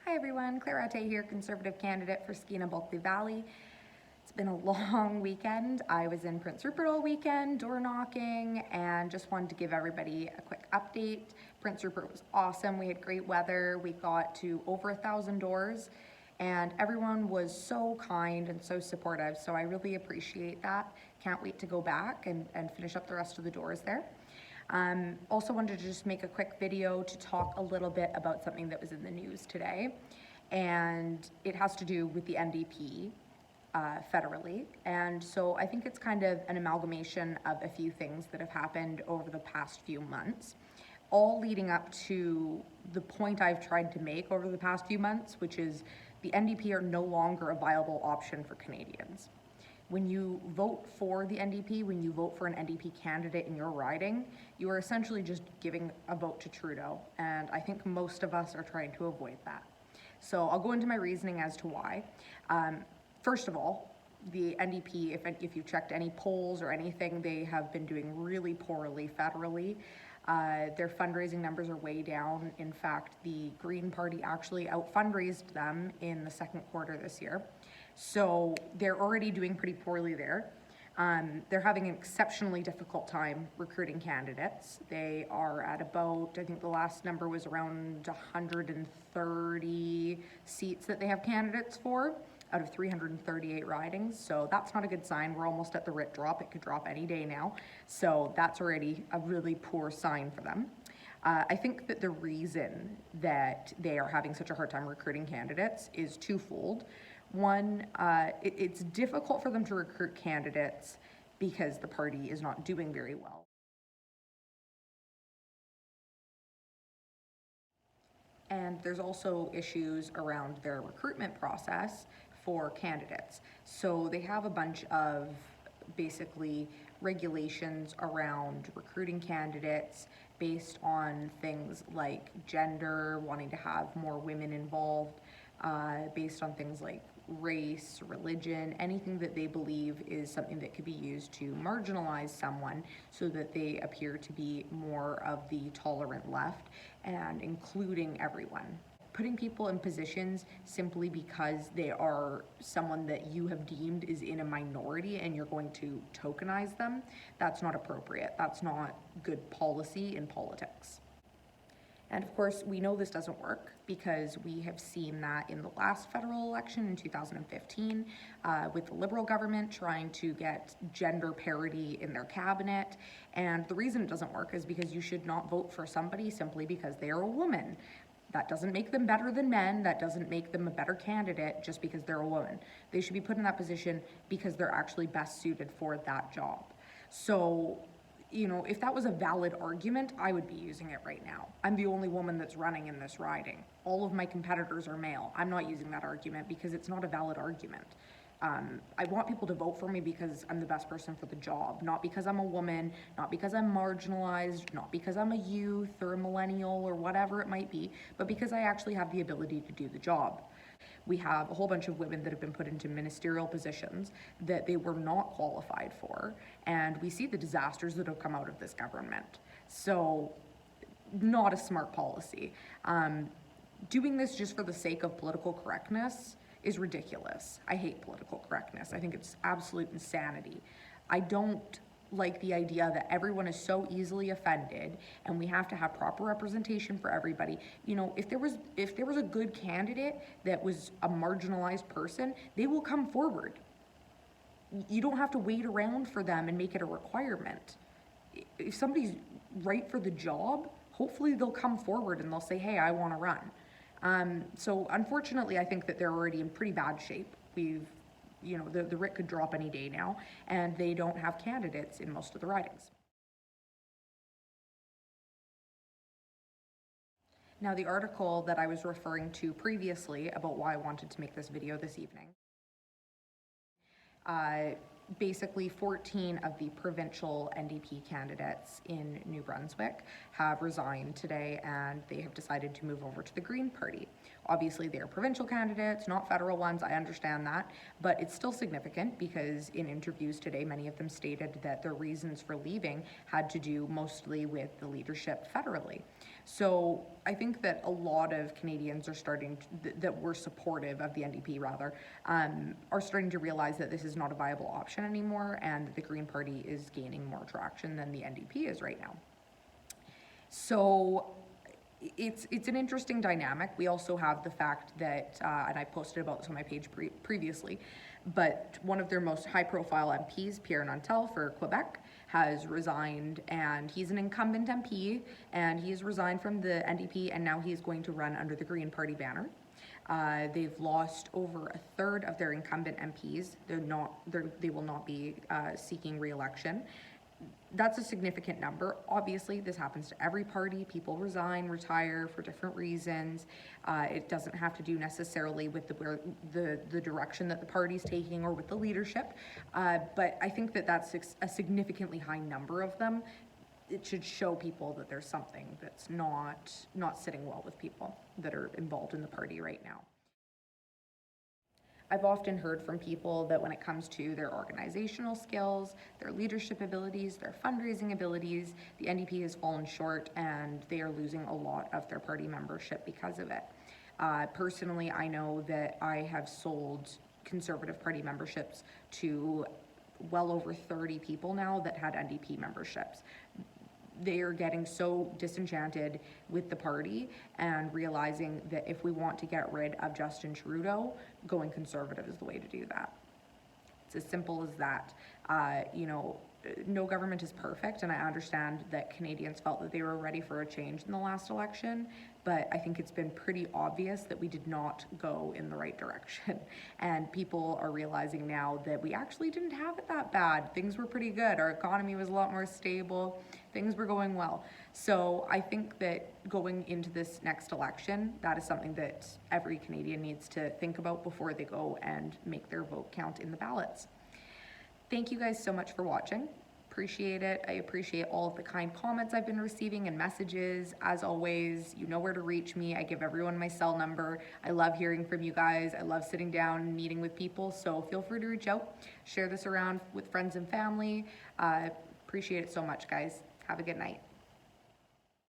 Hi everyone, Claire Rattée here, Conservative candidate for Skeena-Bulkley Valley. It's been a long weekend. I was in Prince Rupert all weekend, door knocking, and just wanted to give everybody a quick update. Prince Rupert was awesome. We had great weather. We got to over 1,000 doors, and everyone was so kind and so supportive, so I really appreciate that. Can't wait to go back and finish up the rest of the doors there. Also wanted to just make a quick video to talk a little bit about something that was in the news today, and it has to do with the NDP federally. And so I think it's kind of an amalgamation of a few things that have happened over the past few months, all leading up to the point I've tried to make over the past few months, which is the NDP are no longer a viable option for Canadians. When you vote for the NDP, when you vote for an NDP candidate in your riding, you are essentially just giving a vote to Trudeau, and I think most of us are trying to avoid that. So I'll go into my reasoning as to why. First of all, the NDP, if you've checked any polls or anything, they have been doing really poorly federally. Their fundraising numbers are way down. In fact, the Green Party actually out-fundraised them in the second quarter this year. So they're already doing pretty poorly there. They're having an exceptionally difficult time recruiting candidates. They are at about, I think the last number was around 130 seats that they have candidates for out of 338 ridings. So that's not a good sign. We're almost at the writ drop. It could drop any day now. So that's already a really poor sign for them. I think that the reason that they are having such a hard time recruiting candidates is twofold. One, it's difficult for them to recruit candidates because the party is not doing very well. And there's also issues around their recruitment process for candidates. So they have a bunch of basically regulations around recruiting candidates based on things like gender, wanting to have more women involved, based on things like race, religion, anything that they believe is something that could be used to marginalize someone so that they appear to be more of the tolerant left and including everyone. Putting people in positions simply because they are someone that you have deemed is in a minority and you're going to tokenize them, that's not appropriate. That's not good policy in politics. And of course, we know this doesn't work because we have seen that in the last federal election in 2015 with the Liberal government trying to get gender parity in their cabinet. And the reason it doesn't work is because you should not vote for somebody simply because they are a woman. That doesn't make them better than men. That doesn't make them a better candidate just because they're a woman. They should be put in that position because they're actually best suited for that job. So, you know, if that was a valid argument, I would be using it right now. I'm the only woman that's running in this riding. All of my competitors are male. I'm not using that argument because it's not a valid argument. I want people to vote for me because I'm the best person for the job, not because I'm a woman, not because I'm marginalized, not because I'm a youth or a millennial or whatever it might be, but because I actually have the ability to do the job. We have a whole bunch of women that have been put into ministerial positions that they were not qualified for, and we see the disasters that have come out of this government. So, not a smart policy. Doing this just for the sake of political correctness is ridiculous. I hate political correctness. I think it's absolute insanity. I don't like the idea that everyone is so easily offended and we have to have proper representation for everybody. You know, if there was a good candidate that was a marginalized person, they will come forward. You don't have to wait around for them and make it a requirement. If somebody's right for the job, hopefully they'll come forward and they'll say, hey, I want to run. So unfortunately, I think that they're already in pretty bad shape. The writ could drop any day now, and they don't have candidates in most of the ridings. Now, the article that I was referring to previously about why I wanted to make this video this evening, basically 14 of the provincial NDP candidates in New Brunswick have resigned today, and they have decided to move over to the Green Party. Obviously, they are provincial candidates, not federal ones, I understand that, but it's still significant because in interviews today, many of them stated that their reasons for leaving had to do mostly with the leadership federally. So I think that a lot of Canadians are that were supportive of the NDP rather, are starting to realize that this is not a viable option anymore, and that the Green Party is gaining more traction than the NDP is right now. So it's an interesting dynamic. We also have the fact that, and I posted about this on my page previously, but one of their most high-profile MPs, Pierre Nantel for Quebec, has resigned, and he's an incumbent MP, and he's resigned from the NDP, and now he's going to run under the Green Party banner. They've lost over a third of their incumbent MPs. They will not be seeking re-election. That's a significant number. Obviously, this happens to every party. People resign, retire for different reasons. It doesn't have to do necessarily with the direction that the party's taking or with the leadership. But I think that that's a significantly high number of them. It should show people that there's something that's not sitting well with people that are involved in the party right now. I've often heard from people that when it comes to their organizational skills, their leadership abilities, their fundraising abilities, the NDP has fallen short, and they are losing a lot of their party membership because of it. Personally, I know that I have sold Conservative Party memberships to well over 30 people now that had NDP memberships. They are getting so disenchanted with the party and realizing that if we want to get rid of Justin Trudeau, going Conservative is the way to do that. It's as simple as that. No government is perfect, and I understand that Canadians felt that they were ready for a change in the last election, but I think it's been pretty obvious that we did not go in the right direction. And people are realizing now that we actually didn't have it that bad. Things were pretty good. Our economy was a lot more stable. Things were going well. So I think that going into this next election, that is something that every Canadian needs to think about before they go and make their vote count in the ballots. Thank you guys so much for watching. Appreciate it. I appreciate all of the kind comments I've been receiving and messages. As always, you know where to reach me. I give everyone my cell number. I love hearing from you guys. I love sitting down and meeting with people, so feel free to reach out. Share this around with friends and family. Appreciate it so much, guys. Have a good night.